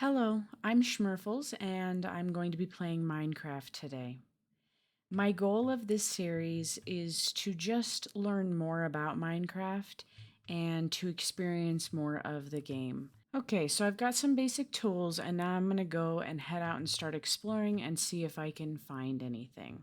Hello, I'm Schmurfles, and I'm going to be playing Minecraft today. My goal of this series is to just learn more about Minecraft and to experience more of the game. Okay, so I've got some basic tools, and now I'm going to go and head out and start exploring and see if I can find anything.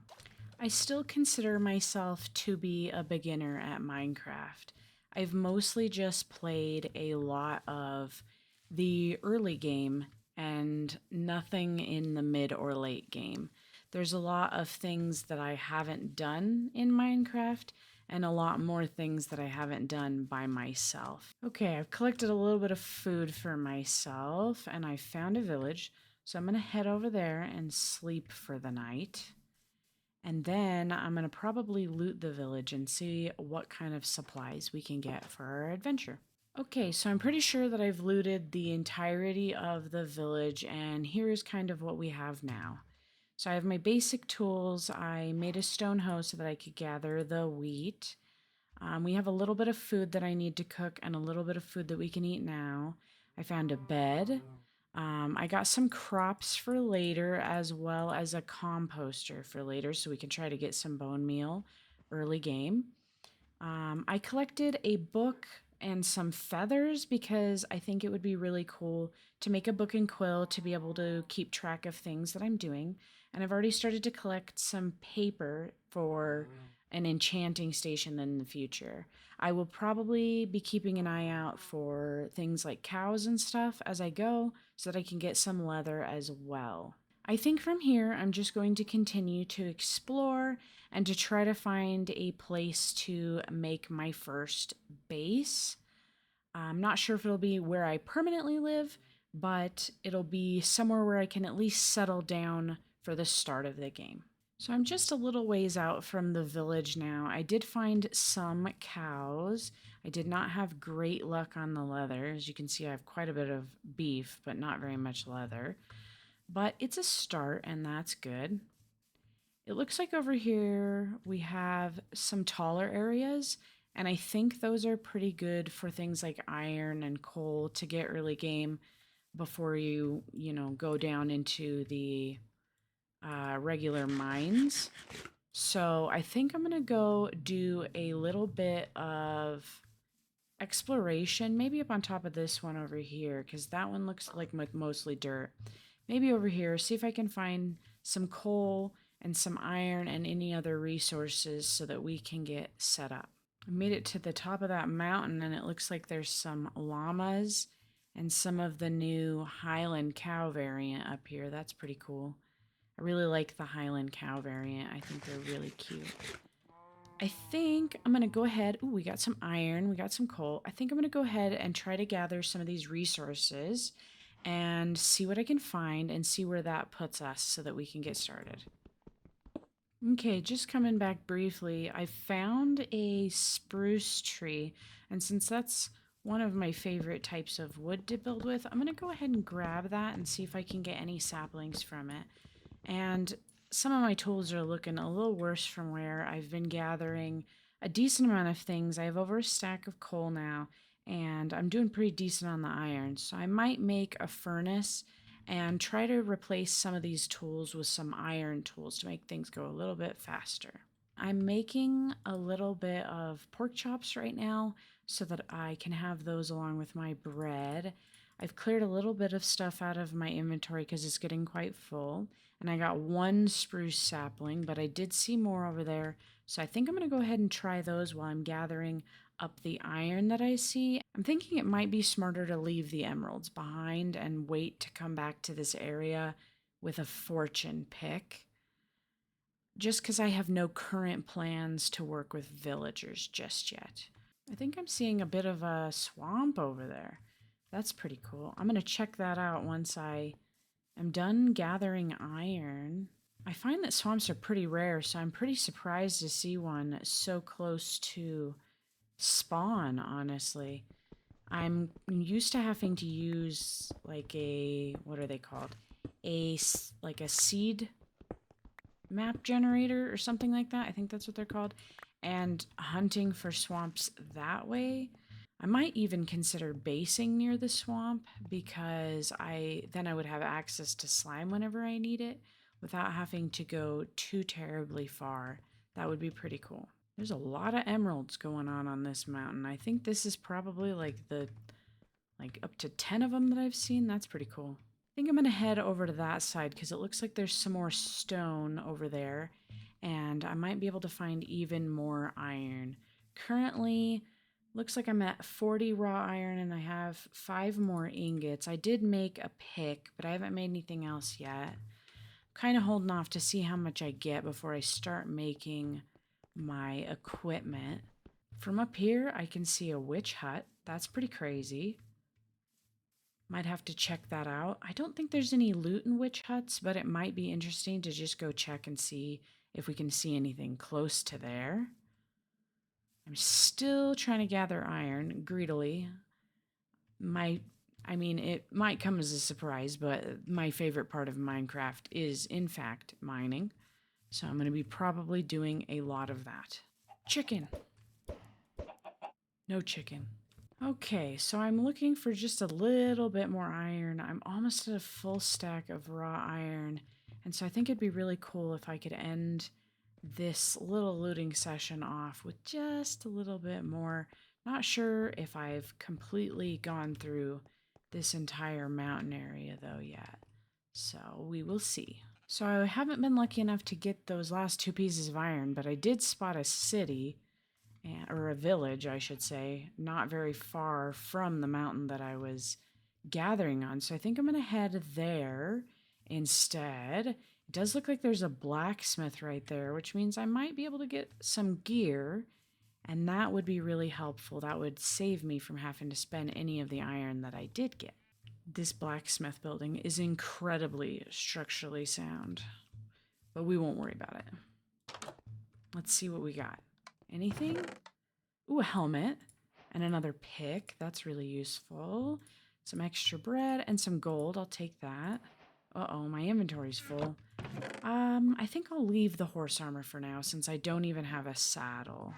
I still consider myself to be a beginner at Minecraft. I've mostly just played a lot of the early game and nothing in the mid or late game. There's a lot of things that I haven't done in Minecraft and a lot more things that I haven't done by myself. Okay, I've collected a little bit of food for myself and I found a village. So I'm going to head over there and sleep for the night. And then I'm going to probably loot the village and see what kind of supplies we can get for our adventure. Okay, so I'm pretty sure that I've looted the entirety of the village, and here's kind of what we have now. So I have my basic tools. I made a stone hoe so that I could gather the wheat. We have a little bit of food that I need to cook and a little bit of food that we can eat now. I found a bed. I got some crops for later as well as a composter for later so we can try to get some bone meal early game. I collected a book and some feathers because I think it would be really cool to make a book and quill to be able to keep track of things that I'm doing. And I've already started to collect some paper for an enchanting station in the future. I will probably be keeping an eye out for things like cows and stuff as I go so that I can get some leather as well. I think from here I'm just going to continue to explore and to try to find a place to make my first base. I'm not sure if it'll be where I permanently live, but it'll be somewhere where I can at least settle down for the start of the game. So I'm just a little ways out from the village now. I did find some cows. I did not have great luck on the leather. As you can see, I have quite a bit of beef, but not very much leather. But it's a start, and that's good. It looks like over here we have some taller areas, and I think those are pretty good for things like iron and coal to get early game before you go down into the regular mines. So I think I'm going to go do a little bit of exploration, maybe up on top of this one over here, because that one looks like mostly dirt. Maybe over here, see if I can find some coal and some iron and any other resources so that we can get set up. I made it to the top of that mountain and it looks like there's some llamas and some of the new Highland cow variant up here. That's pretty cool. I really like the Highland cow variant. I think they're really cute. I think I'm going to go ahead. Ooh, we got some iron. We got some coal. I think I'm going to go ahead and try to gather some of these resources and see what I can find and see where that puts us so that we can get started. Okay, just coming back briefly, I found a spruce tree, and since that's one of my favorite types of wood to build with, I'm going to go ahead and grab that and see if I can get any saplings from it. And some of my tools are looking a little worse from where I've been gathering a decent amount of things. I have over a stack of coal now, and I'm doing pretty decent on the iron. So I might make a furnace and try to replace some of these tools with some iron tools to make things go a little bit faster. I'm making a little bit of pork chops right now so that I can have those along with my bread. I've cleared a little bit of stuff out of my inventory because it's getting quite full. And I got one spruce sapling, but I did see more over there. So I think I'm going to go ahead and try those while I'm gathering up the iron that I see. I'm thinking it might be smarter to leave the emeralds behind and wait to come back to this area with a fortune pick. Just because I have no current plans to work with villagers just yet. I think I'm seeing a bit of a swamp over there. That's pretty cool. I'm going to check that out once I am done gathering iron. I find that swamps are pretty rare, so I'm pretty surprised to see one so close to spawn, honestly. I'm used to having to use like a, what are they called? Like a seed map generator or something like that. I think that's what they're called. And hunting for swamps that way. I might even consider basing near the swamp because then I would have access to slime whenever I need it without having to go too terribly far. That would be pretty cool. There's a lot of emeralds going on this mountain. I think this is probably like up to 10 of them that I've seen. That's pretty cool. I think I'm going to head over to that side because it looks like there's some more stone over there and I might be able to find even more iron. Currently, looks like I'm at 40 raw iron and I have 5 more ingots. I did make a pick, but I haven't made anything else yet. Kind of holding off to see how much I get before I start making my equipment. From up here, I can see a witch hut. That's pretty crazy. Might have to check that out. I don't think there's any loot in witch huts, but it might be interesting to just go check and see if we can see anything close to there. I'm still trying to gather iron greedily. It might come as a surprise, but my favorite part of Minecraft is, in fact, mining. So I'm going to be probably doing a lot of that. Chicken. No chicken. Okay, so I'm looking for just a little bit more iron. I'm almost at a full stack of raw iron. And so I think it'd be really cool if I could end this little looting session off with just a little bit more. Not sure if I've completely gone through this entire mountain area though yet. So we will see. So I haven't been lucky enough to get those last 2 pieces of iron, but I did spot a city, or a village, I should say, not very far from the mountain that I was gathering on. So I think I'm going to head there instead. It does look like there's a blacksmith right there, which means I might be able to get some gear, and that would be really helpful. That would save me from having to spend any of the iron that I did get. This blacksmith building is incredibly structurally sound, but we won't worry about it. Let's see what we got. Anything? Ooh, a helmet and another pick. That's really useful. Some extra bread and some gold. I'll take that. Uh-oh, my inventory's full. I think I'll leave the horse armor for now since I don't even have a saddle.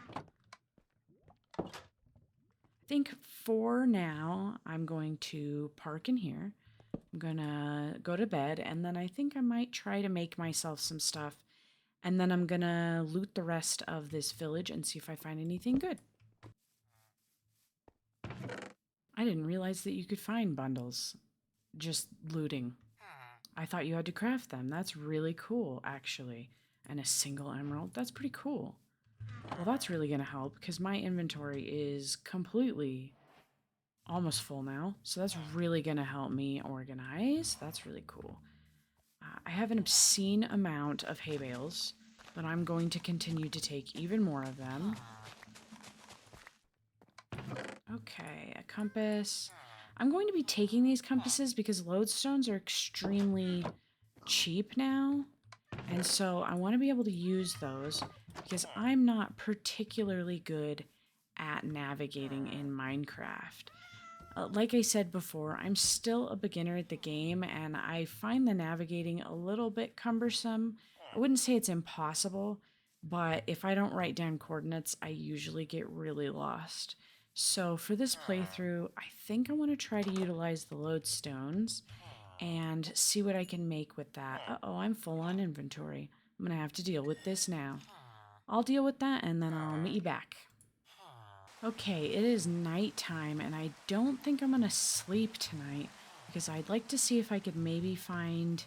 I think for now, I'm going to park in here. I'm gonna go to bed, and then I think I might try to make myself some stuff, and then I'm gonna loot the rest of this village and see if I find anything good. I didn't realize that you could find bundles just looting. I thought you had to craft them. That's really cool, actually. And a single emerald, that's pretty cool. Well, that's really going to help because my inventory is completely almost full now. So that's really going to help me organize. That's really cool. I have an obscene amount of hay bales, but I'm going to continue to take even more of them. Okay, a compass. I'm going to be taking these compasses because lodestones are extremely cheap now. And so I want to be able to use those because I'm not particularly good at navigating in Minecraft. Like I said before, I'm still a beginner at the game and I find the navigating a little bit cumbersome. I wouldn't say it's impossible, but if I don't write down coordinates, I usually get really lost. So for this playthrough, I think I want to try to utilize the lodestones and see what I can make with that. Uh-oh, I'm full on inventory. I'm going to have to deal with this now. I'll deal with that and then I'll meet you back. Okay, it is nighttime and I don't think I'm going to sleep tonight because I'd like to see if I could maybe find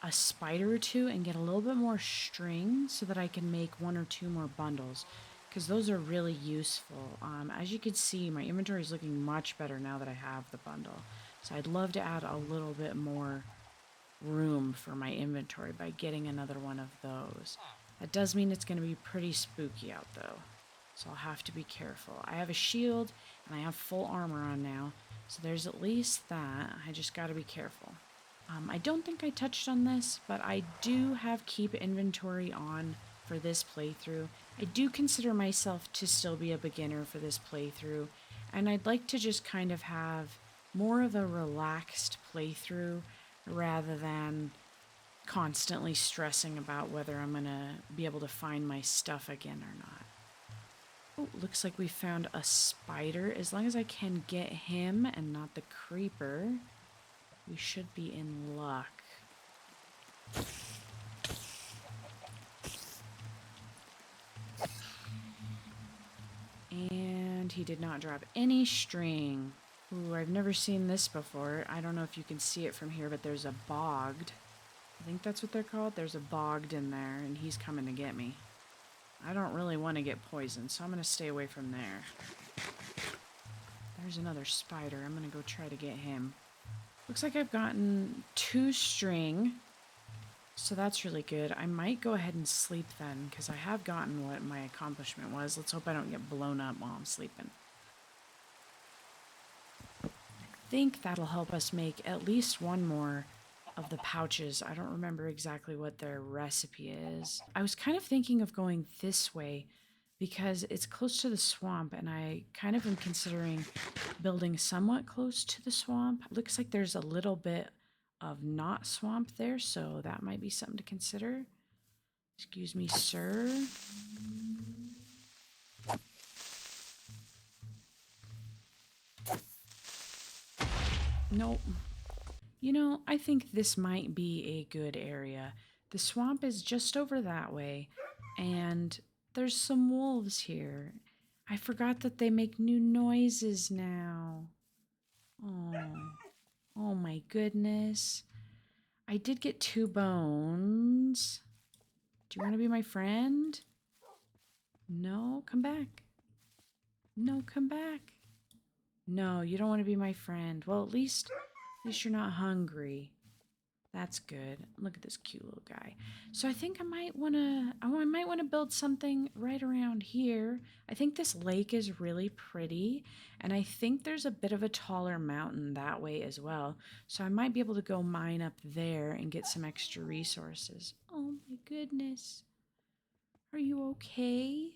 a spider or two and get a little bit more string so that I can make 1 or 2 more bundles because those are really useful. As you can see, my inventory is looking much better now that I have the bundle. So I'd love to add a little bit more room for my inventory by getting another one of those. That does mean it's going to be pretty spooky out though, so I'll have to be careful. I have a shield and I have full armor on now, so there's at least that. I just got to be careful. I don't think I touched on this, but I do have keep inventory on for this playthrough. I do consider myself to still be a beginner for this playthrough, and I'd like to just kind of have more of a relaxed playthrough rather than constantly stressing about whether I'm going to be able to find my stuff again or not. Oh, looks like we found a spider. As long as I can get him and not the creeper, we should be in luck. And he did not drop any string. Ooh, I've never seen this before. I don't know if you can see it from here, but there's a bogged. I think that's what they're called. There's a bogged in there, and he's coming to get me. I don't really want to get poisoned, so I'm going to stay away from there. There's another spider. I'm going to go try to get him. Looks like I've gotten 2 string, so that's really good. I might go ahead and sleep then, because I have gotten what my accomplishment was. Let's hope I don't get blown up while I'm sleeping. I think that'll help us make at least one more of the pouches. I don't remember exactly what their recipe is. I was kind of thinking of going this way because it's close to the swamp, and I kind of am considering building somewhat close to the swamp. Looks like there's a little bit of not swamp there, so that might be something to consider. Excuse me, sir. Nope. You know, I think this might be a good area. The swamp is just over that way, and there's some wolves here. I forgot that they make new noises now. Oh, oh my goodness. I did get 2 bones. Do you want to be my friend? No, come back. No, come back. No, you don't want to be my friend. Well, at least you're not hungry. That's good. Look at this cute little guy. So I think I might want to build something right around here. I think this lake is really pretty, and I think there's a bit of a taller mountain that way as well. So I might be able to go mine up there and get some extra resources. Oh my goodness. Are you okay?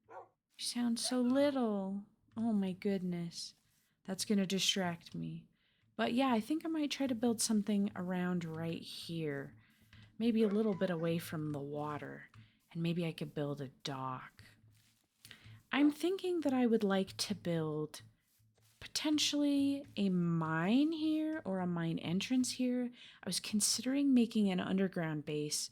You sound so little. Oh my goodness. That's going to distract me. But yeah, I think I might try to build something around right here. Maybe a little bit away from the water. And maybe I could build a dock. I'm thinking that I would like to build potentially a mine here or a mine entrance here. I was considering making an underground base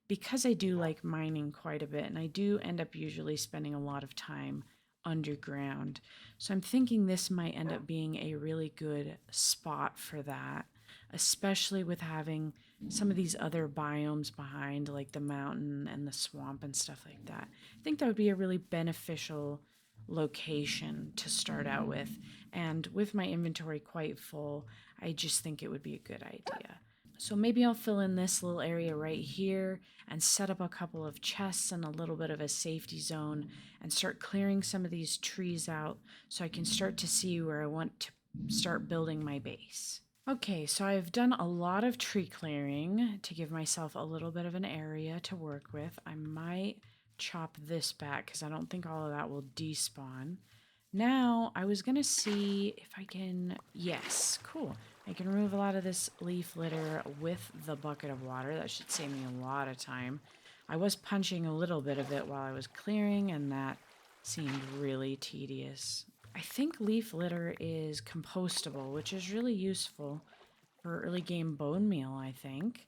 because I do like mining quite a bit, and I do end up usually spending a lot of time underground. So I'm thinking this might end up being a really good spot for that, especially with having some of these other biomes behind, like the mountain and the swamp and stuff like that. I think that would be a really beneficial location to start out with. And with my inventory quite full, I just think it would be a good idea. So maybe I'll fill in this little area right here and set up a couple of chests and a little bit of a safety zone and start clearing some of these trees out so I can start to see where I want to start building my base. Okay, so I've done a lot of tree clearing to give myself a little bit of an area to work with. I might chop this back because I don't think all of that will despawn. Now, I was going to see if I can... Yes, cool. I can remove a lot of this leaf litter with the bucket of water. That should save me a lot of time. I was punching a little bit of it while I was clearing, and that seemed really tedious. I think leaf litter is compostable, which is really useful for early game bone meal, I think.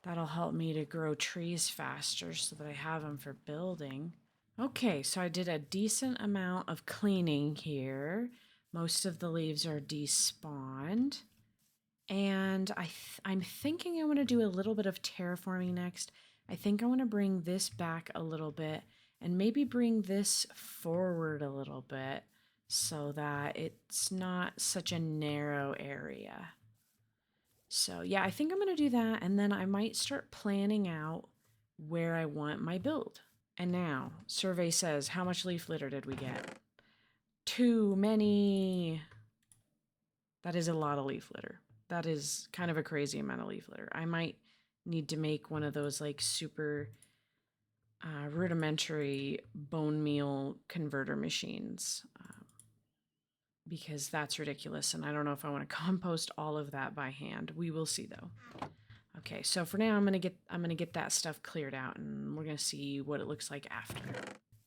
That'll help me to grow trees faster so that I have them for building. Okay, so I did a decent amount of cleaning here. Most of the leaves are despawned. And I'm thinking I want to do a little bit of terraforming next. I think I want to bring this back a little bit and maybe bring this forward a little bit so that it's not such a narrow area. So yeah, I think I'm going to do that, and then I might start planning out where I want my build. And now, survey says, how much leaf litter did we get? Too many. That is a lot of leaf litter. That is kind of a crazy amount of leaf litter. I might need to make one of those like super rudimentary bone meal converter machines because that's ridiculous, and I don't know if I want to compost all of that by hand. We will see though. Okay, so for now I'm gonna get that stuff cleared out, and we're gonna see what it looks like after.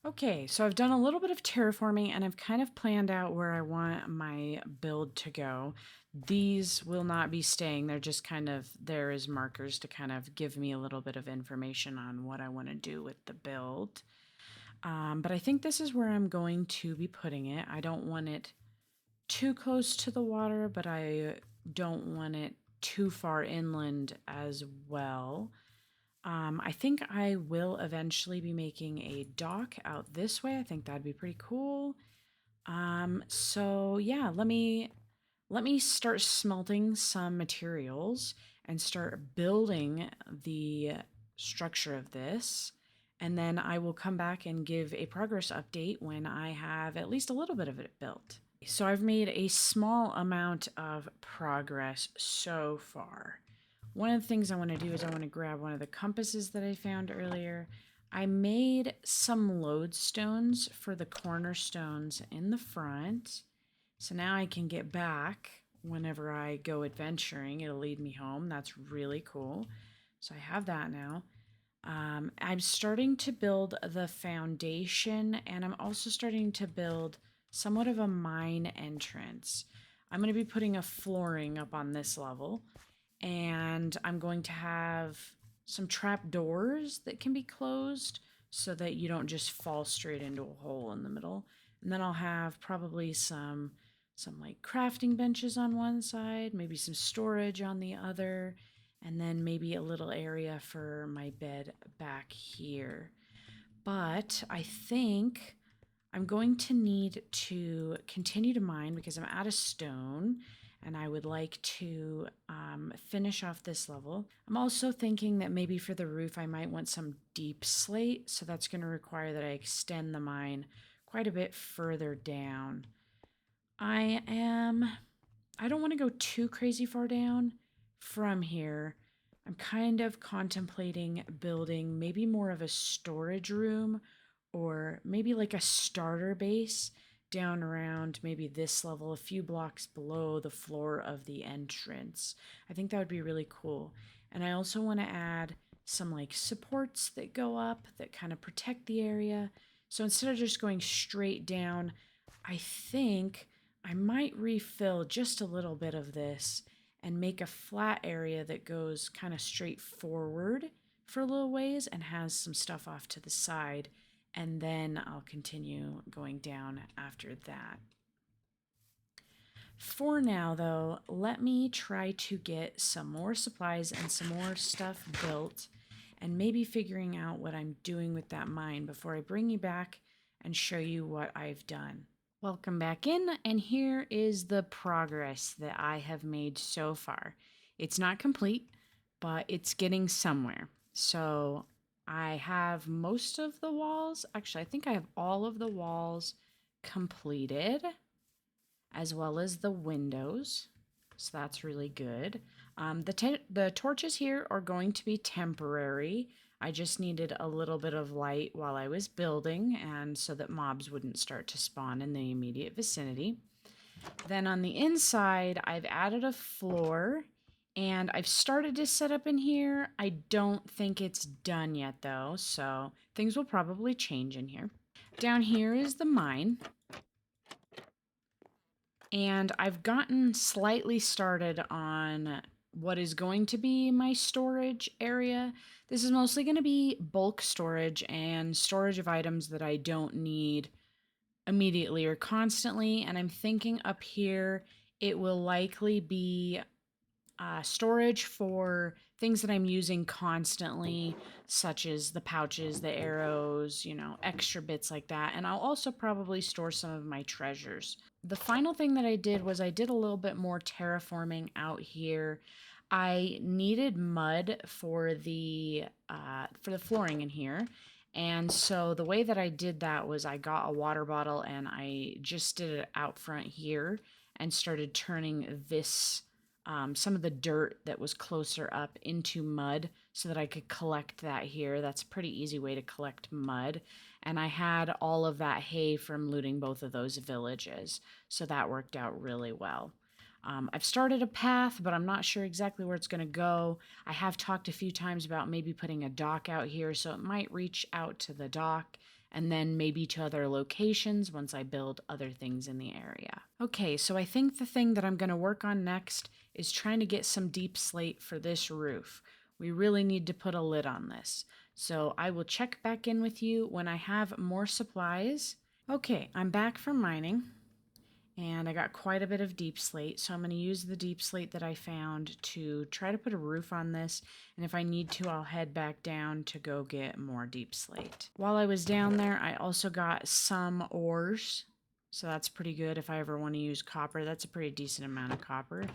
Okay, so I've done a little bit of terraforming and I've kind of planned out where I want my build to go. These will not be staying. They're just kind of there as markers to kind of give me a little bit of information on what I want to do with the build. But I think this is where I'm going to be putting it. I don't want it too close to the water, but I don't want it too far inland as well. I think I will eventually be making a dock out this way. I think that'd be pretty cool. So yeah, let me start smelting some materials and start building the structure of this. And then I will come back and give a progress update when I have at least a little bit of it built. So I've made a small amount of progress so far. One of the things I want to do is I want to grab one of the compasses that I found earlier. I made some lodestones for the cornerstones in the front. So now I can get back whenever I go adventuring. It'll lead me home. That's really cool. So I have that now. I'm starting to build the foundation, and I'm also starting to build somewhat of a mine entrance. I'm going to be putting a flooring up on this level, and I'm going to have some trap doors that can be closed so that you don't just fall straight into a hole in the middle. And then I'll have probably some like crafting benches on one side, maybe some storage on the other, and then maybe a little area for my bed back here. But I think I'm going to need to continue to mine because I'm out of stone and I would like to finish off this level. I'm also thinking that maybe for the roof I might want some deep slate, so that's going to require that I extend the mine quite a bit further down. I don't want to go too crazy far down from here. I'm kind of contemplating building maybe more of a storage room or maybe like a starter base down around maybe this level, a few blocks below the floor of the entrance. I think that would be really cool. And I also want to add some like supports that go up that kind of protect the area. So instead of just going straight down, I think I might refill just a little bit of this and make a flat area that goes kind of straight forward for a little ways and has some stuff off to the side. And then I'll continue going down after that. For now, though, let me try to get some more supplies and some more stuff built and maybe figuring out what I'm doing with that mine before I bring you back and show you what I've done. Welcome back in, and here is the progress that I have made so far. It's not complete, but it's getting somewhere. So I have most of the walls. Actually, I think I have all of the walls completed, as well as the windows. So that's really good. The torches here are going to be temporary. I just needed a little bit of light while I was building, and so that mobs wouldn't start to spawn in the immediate vicinity. Then on the inside, I've added a floor, and I've started to set up in here. I don't think it's done yet, though, so things will probably change in here. Down here is the mine. And I've gotten slightly started on what is going to be my storage area. This is mostly going to be bulk storage and storage of items that I don't need immediately or constantly. And I'm thinking up here it will likely be storage for things that I'm using constantly, such as the pouches, the arrows, extra bits like that. And I'll also probably store some of my treasures. The final thing that I did was I did a little bit more terraforming out here. I needed mud for the flooring in here. And so the way that I did that was I got a water bottle and I just did it out front here and started turning this some of the dirt that was closer up into mud so that I could collect that here. That's a pretty easy way to collect mud. And I had all of that hay from looting both of those villages. So that worked out really well. I've started a path, but I'm not sure exactly where it's going to go. I have talked a few times about maybe putting a dock out here, so it might reach out to the dock and then maybe to other locations once I build other things in the area. Okay, so I think the thing that I'm going to work on next is trying to get some deep slate for this roof. We really need to put a lid on this. So I will check back in with you when I have more supplies. Okay, I'm back from mining. And I got quite a bit of deep slate, so I'm going to use the deep slate that I found to try to put a roof on this, and if I need to, I'll head back down to go get more deep slate. While I was down there, I also got some ores, so that's pretty good if I ever want to use copper. That's a pretty decent amount of copper.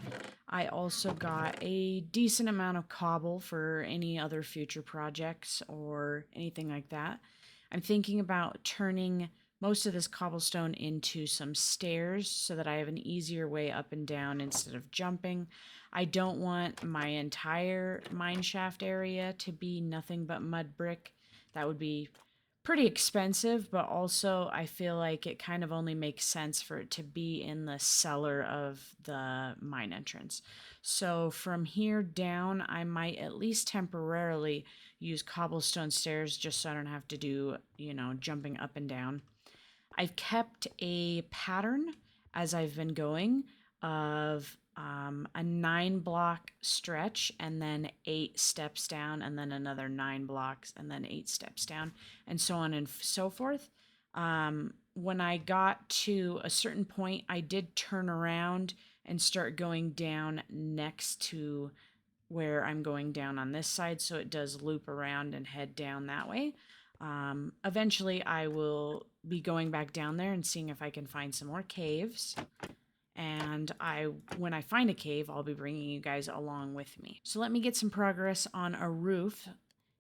I also got a decent amount of cobble for any other future projects or anything like that. I'm thinking about turning most of this cobblestone into some stairs so that I have an easier way up and down instead of jumping. I don't want my entire mine shaft area to be nothing but mud brick. That would be pretty expensive, but also I feel like it kind of only makes sense for it to be in the cellar of the mine entrance. So from here down, I might at least temporarily use cobblestone stairs just so I don't have to do, jumping up and down. I've kept a pattern as I've been going of a 9-block stretch and then 8 steps down and then another 9 blocks and then 8 steps down and so on and so forth. When I got to a certain point, I did turn around and start going down next to where I'm going down on this side, so it does loop around and head down that way. Eventually, I will be going back down there and seeing if I can find some more caves. And when I find a cave, I'll be bringing you guys along with me. So let me get some progress on a roof.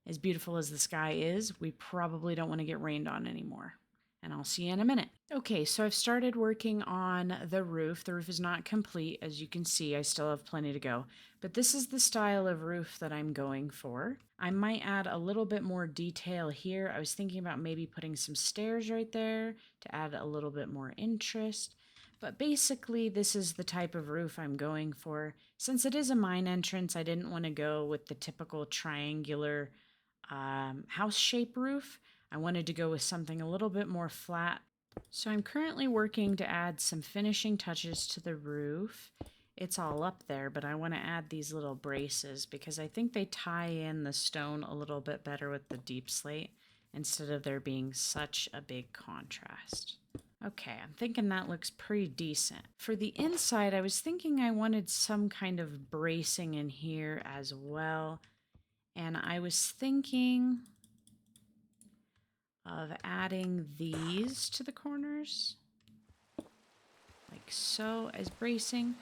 As beautiful as the sky is, we probably don't want to get rained on anymore. And I'll see you in a minute. Okay, so I've started working on the roof. The roof is not complete. As you can see, I still have plenty to go. But this is the style of roof that I'm going for. I might add a little bit more detail here. I was thinking about maybe putting some stairs right there to add a little bit more interest. But basically, this is the type of roof I'm going for. Since it is a mine entrance, I didn't want to go with the typical triangular house shape roof. I wanted to go with something a little bit more flat. So I'm currently working to add some finishing touches to the roof. It's all up there, but I want to add these little braces because I think they tie in the stone a little bit better with the deep slate instead of there being such a big contrast. Okay, I'm thinking that looks pretty decent. For the inside, I was thinking I wanted some kind of bracing in here as well. And I was thinking of adding these to the corners, like so, as bracing.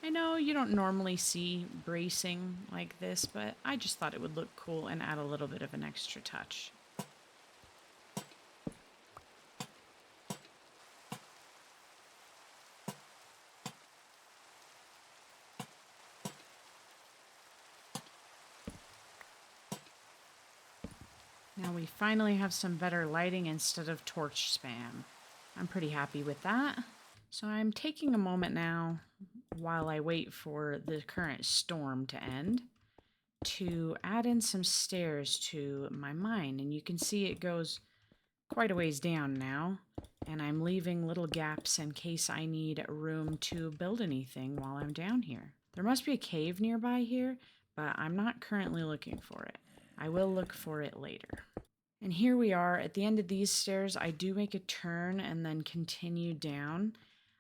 I know you don't normally see bracing like this, but I just thought it would look cool and add a little bit of an extra touch. Now we finally have some better lighting instead of torch spam. I'm pretty happy with that. So I'm taking a moment now, while I wait for the current storm to end, to add in some stairs to my mine. And you can see it goes quite a ways down now. And I'm leaving little gaps in case I need room to build anything while I'm down here. There must be a cave nearby here, but I'm not currently looking for it. I will look for it later. And here we are at the end of these stairs. I do make a turn and then continue down.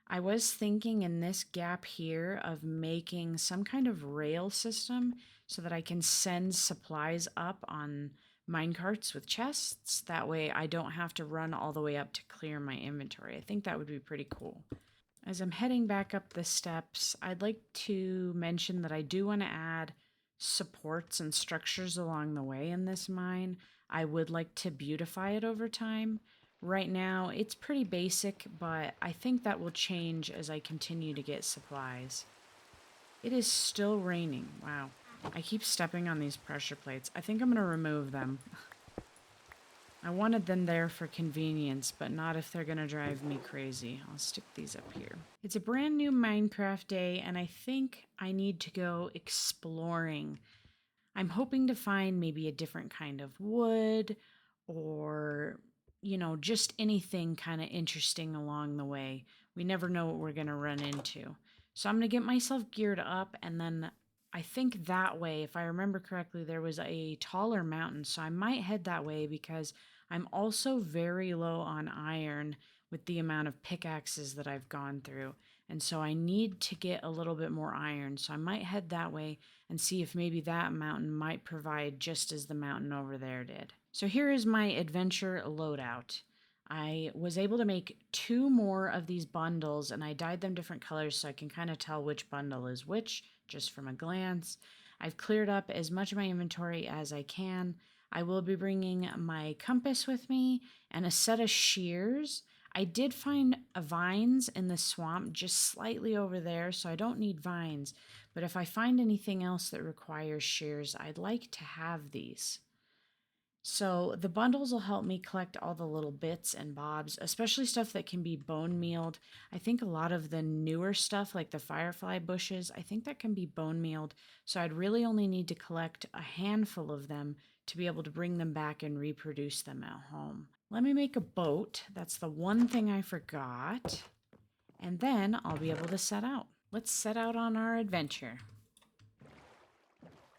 I was thinking in this gap here of making some kind of rail system so that I can send supplies up on minecarts with chests. That way I don't have to run all the way up to clear my inventory. I think that would be pretty cool. As I'm heading back up the steps, I'd like to mention that I do want to add supports and structures along the way in this mine. I would like to beautify it over time. Right now, it's pretty basic, but I think that will change as I continue to get supplies. It is still raining. Wow. I keep stepping on these pressure plates. I think I'm going to remove them. I wanted them there for convenience, but not if they're going to drive me crazy. I'll stick these up here. It's a brand new Minecraft day, and I think I need to go exploring. I'm hoping to find maybe a different kind of wood or just anything kind of interesting along the way. We never know what we're going to run into. So I'm going to get myself geared up, and then I think that way, if I remember correctly, there was a taller mountain. So I might head that way because I'm also very low on iron with the amount of pickaxes that I've gone through. And so I need to get a little bit more iron. So I might head that way and see if maybe that mountain might provide just as the mountain over there did. So here is my adventure loadout. I was able to make 2 more of these bundles, and I dyed them different colors so I can kind of tell which bundle is which just from a glance. I've cleared up as much of my inventory as I can. I will be bringing my compass with me and a set of shears. I did find vines in the swamp just slightly over there, so I don't need vines. But if I find anything else that requires shears, I'd like to have these. So the bundles will help me collect all the little bits and bobs, especially stuff that can be bone mealed. I think a lot of the newer stuff, like the firefly bushes, I think that can be bone mealed. So I'd really only need to collect a handful of them to be able to bring them back and reproduce them at home. Let me make a boat. That's the one thing I forgot. And then I'll be able to set out. Let's set out on our adventure.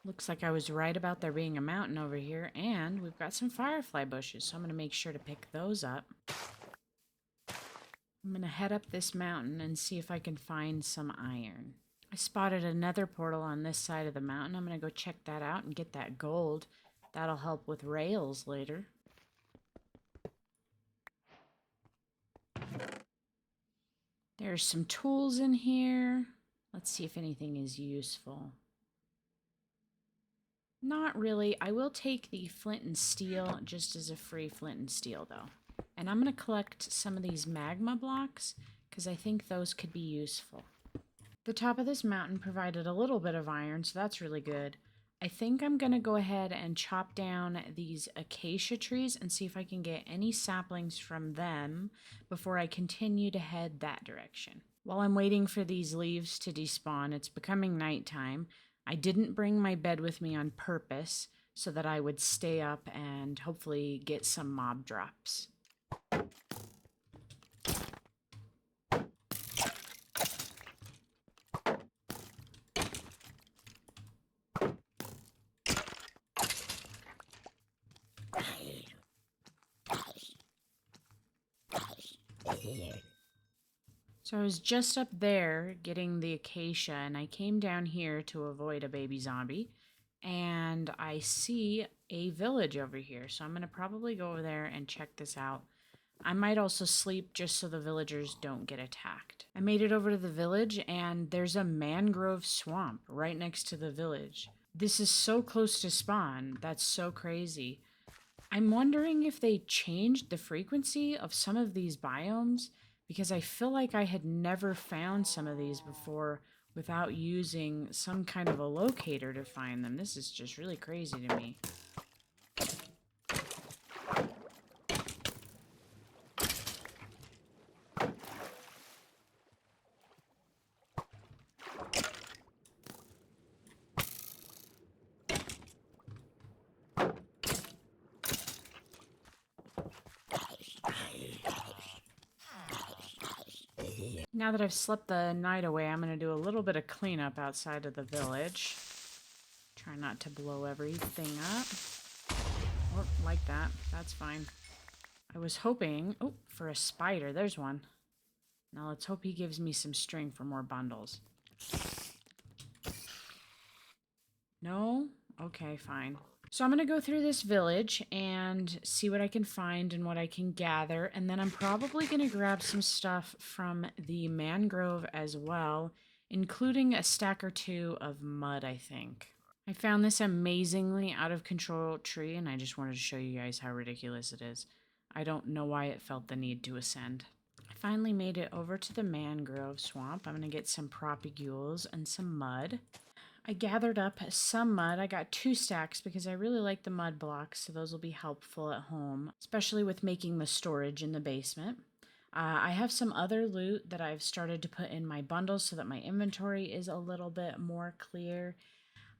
Looks like I was right about there being a mountain over here, and we've got some firefly bushes, so I'm going to make sure to pick those up. I'm going to head up this mountain and see if I can find some iron. I spotted another portal on this side of the mountain. I'm going to go check that out and get that gold. That'll help with rails later. There's some tools in here. Let's see if anything is useful. Not really. I will take the flint and steel just as a free flint and steel, though. And I'm going to collect some of these magma blocks because I think those could be useful. The top of this mountain provided a little bit of iron, so that's really good. I think I'm going to go ahead and chop down these acacia trees and see if I can get any saplings from them before I continue to head that direction. While I'm waiting for these leaves to despawn, it's becoming nighttime. I didn't bring my bed with me on purpose so that I would stay up and hopefully get some mob drops. So I was just up there getting the acacia, and I came down here to avoid a baby zombie, and I see a village over here. So I'm going to probably go over there and check this out. I might also sleep just so the villagers don't get attacked. I made it over to the village, and there's a mangrove swamp right next to the village. This is so close to spawn. That's so crazy. I'm wondering if they changed the frequency of some of these biomes, because I feel like I had never found some of these before without using some kind of a locator to find them. This is just really crazy to me. Now that I've slept the night away, I'm going to do a little bit of cleanup outside of the village. Try not to blow everything up. Or like that. That's fine. I was hoping... Oh, for a spider. There's one. Now let's hope he gives me some string for more bundles. No? Okay, fine. So I'm going to go through this village and see what I can find and what I can gather. And then I'm probably going to grab some stuff from the mangrove as well, including a stack or 2 of mud, I think. I found this amazingly out of control tree, and I just wanted to show you guys how ridiculous it is. I don't know why it felt the need to ascend. I finally made it over to the mangrove swamp. I'm going to get some propagules and some mud. I gathered up some mud. I got 2 stacks because I really like the mud blocks, so those will be helpful at home, especially with making the storage in the basement. I have some other loot that I've started to put in my bundles so that my inventory is a little bit more clear.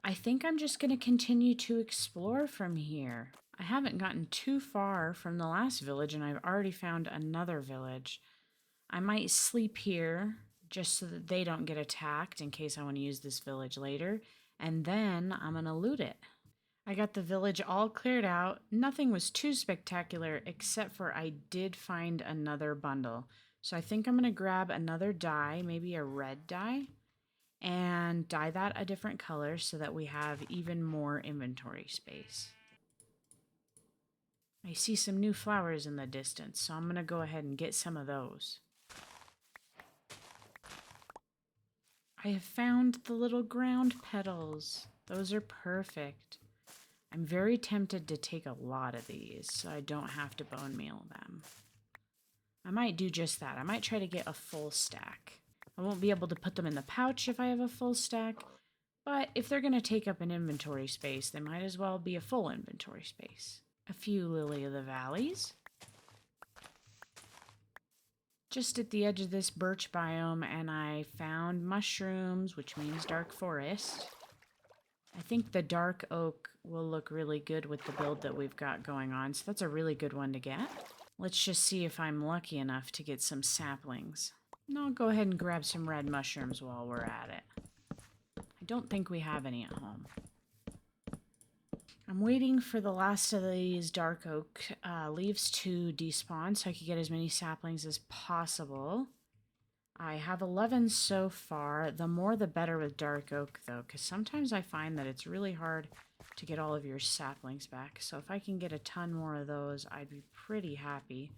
I think I'm just going to continue to explore from here. I haven't gotten too far from the last village and I've already found another village. I might sleep here just so that they don't get attacked in case I want to use this village later, and then I'm going to loot it. I got the village all cleared out. Nothing was too spectacular except for I did find another bundle. So I think I'm going to grab another dye, maybe a red dye, and dye that a different color so that we have even more inventory space. I see some new flowers in the distance, so I'm going to go ahead and get some of those. I have found the little ground petals. Those are perfect. I'm very tempted to take a lot of these so I don't have to bone meal them. I might do just that. I might try to get a full stack. I won't be able to put them in the pouch if I have a full stack, but if they're going to take up an inventory space, they might as well be a full inventory space. A few lily of the valleys. Just at the edge of this birch biome, and I found mushrooms, which means dark forest. I think the dark oak will look really good with the build that we've got going on, so that's a really good one to get. Let's just see if I'm lucky enough to get some saplings. And I'll go ahead and grab some red mushrooms while we're at it. I don't think we have any at home. I'm waiting for the last of these dark oak leaves to despawn so I can get as many saplings as possible. I have 11 so far. The more the better with dark oak, though, because sometimes I find that it's really hard to get all of your saplings back. So if I can get a ton more of those, I'd be pretty happy.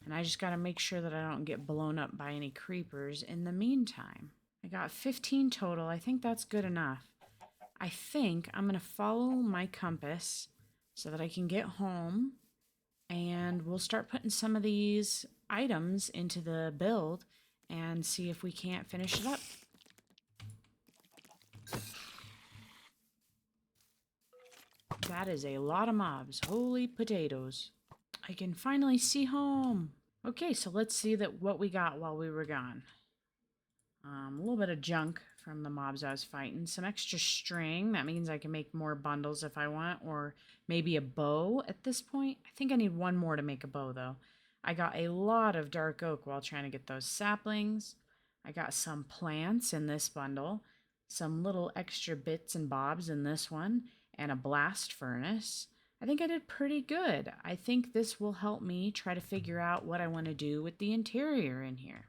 And I just got to make sure that I don't get blown up by any creepers in the meantime. I got 15 total. I think that's good enough. I think I'm going to follow my compass so that I can get home. And we'll start putting some of these items into the build and see if we can't finish it up. That is a lot of mobs. Holy potatoes. I can finally see home. Okay, so let's see what we got while we were gone. A little bit of junk from the mobs I was fighting. Some extra string. That means I can make more bundles if I want, or maybe a bow at this point. I think I need one more to make a bow, though. I got a lot of dark oak while trying to get those saplings. I got some plants in this bundle, some little extra bits and bobs in this one, and a blast furnace. I think I did pretty good. I think this will help me try to figure out what I want to do with the interior in here.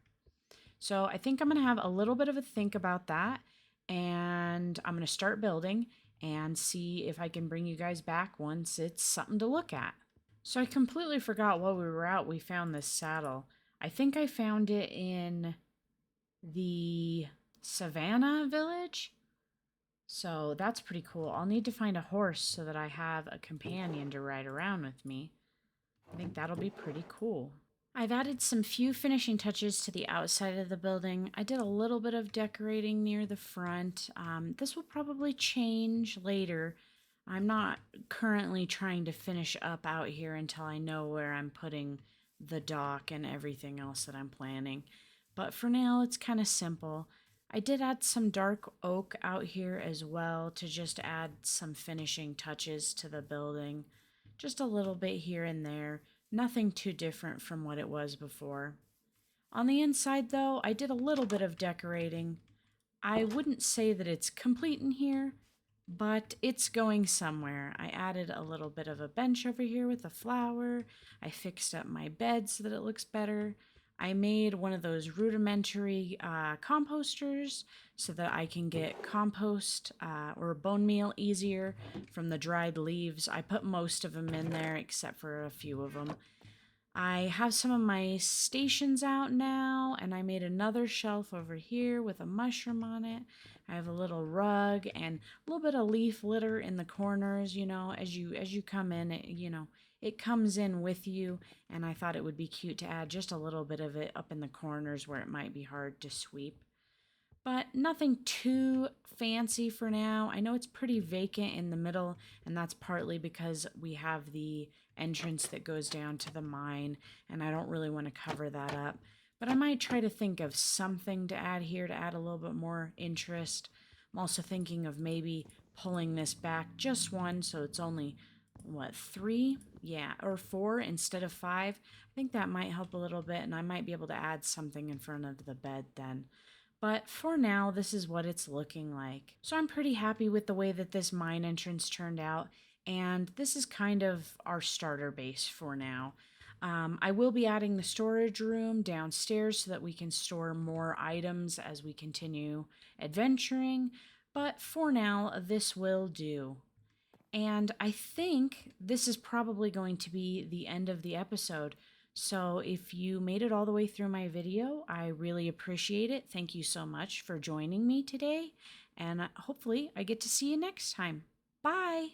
So I think I'm going to have a little bit of a think about that, and I'm going to start building and see if I can bring you guys back once it's something to look at. So I completely forgot while we were out we found this saddle. I think I found it in the Savannah village. So that's pretty cool. I'll need to find a horse so that I have a companion to ride around with me. I think that'll be pretty cool. I've added some few finishing touches to the outside of the building. I did a little bit of decorating near the front. This will probably change later. I'm not currently trying to finish up out here until I know where I'm putting the dock and everything else that I'm planning. But for now, it's kind of simple. I did add some dark oak out here as well to just add some finishing touches to the building. Just a little bit here and there. Nothing too different from what it was before. On the inside, though, I did a little bit of decorating. I wouldn't say that it's complete in here, but it's going somewhere. I added a little bit of a bench over here with a flower. I fixed up my bed so that it looks better. I made one of those rudimentary composters so that I can get compost or bone meal easier from the dried leaves. I put most of them in there except for a few of them. I have some of my stations out now, and I made another shelf over here with a mushroom on it. I have a little rug and a little bit of leaf litter in the corners, you know, as you come in, it comes in with you, and I thought it would be cute to add just a little bit of it up in the corners where it might be hard to sweep. But nothing too fancy for now. I know it's pretty vacant in the middle, and that's partly because we have the entrance that goes down to the mine, and I don't really want to cover that up. But I might try to think of something to add here to add a little bit more interest. I'm also thinking of maybe pulling this back just one so it's only what, 3? Yeah, or 4 instead of 5. I think that might help a little bit, and I might be able to add something in front of the bed then. But for now, this is what it's looking like. So I'm pretty happy with the way that this mine entrance turned out, and this is kind of our starter base for now. I will be adding the storage room downstairs so that we can store more items as we continue adventuring, but for now, this will do. And I think this is probably going to be the end of the episode. So if you made it all the way through my video, I really appreciate it. Thank you so much for joining me today. And hopefully I get to see you next time. Bye.